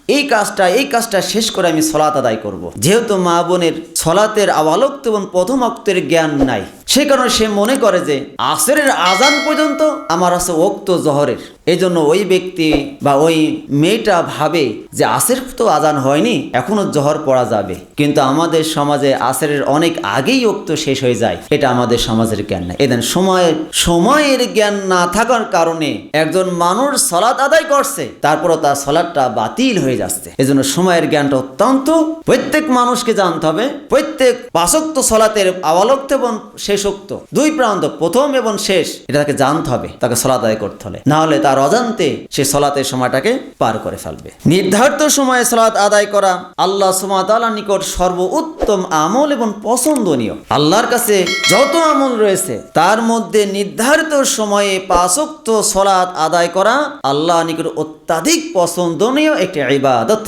এই কাজটা শেষ করে আমি সলাত আদায় করব। যেহেতু মা বোনের সলাতের আওয়ালক্ত এবং প্রথম ওয়াক্তের জ্ঞান নাই, সে কারণে সে মনে করে যে আসরের আজান পর্যন্ত আমার আছে ওক্ত জহরের। এই জন্য ওই ব্যক্তি বা ওই মেয়েটা ভাবে যে আসের তো আজান হয়নি, এখনো জহর পড়া যাবে। কিন্তু আমাদের সমাজে আসরের অনেক আগেই ওক্ত শেষ হয়ে যায়, এটা আমাদের সমাজের জ্ঞান নাই। এদের সময়ের জ্ঞান না থাকার কারণে একজন মানুষ সলাত আদায় করছে, তারপরও তার সলাতটা বাতিল হয়ে যাচ্ছে। এজন্য সময়ের জ্ঞানটা অত্যন্ত প্রত্যেক মানুষকে জানতে হবে। প্রত্যেক পাঁচ ওয়াক্ত সলাতের আওয়ালক্ত এবং শেষোক্ত, দুই প্রান্ত, প্রথম এবং শেষ, এটা তাকে জানতে হবে, তাকে সলাত আদায় করতে হলে। না হলে তার অজান্তে সে সলাতের সময়টাকে পার করে ফেলবে। নির্ধারিত সময়ে সলাত আদায় করা আল্লাহ সুবহানাহু ওয়া তাআলার নিকট সর্বোত্তম আমল এবং পছন্দনীয়। আল্লাহর কাছে যত আমল রয়েছে তার মধ্যে নির্ধারিত সময়ে পাঁচ ওয়াক্ত সলাত আদায় করা আল্লাহর নিকট অত্যাধিক পছন্দনীয় একটি ইবাদত।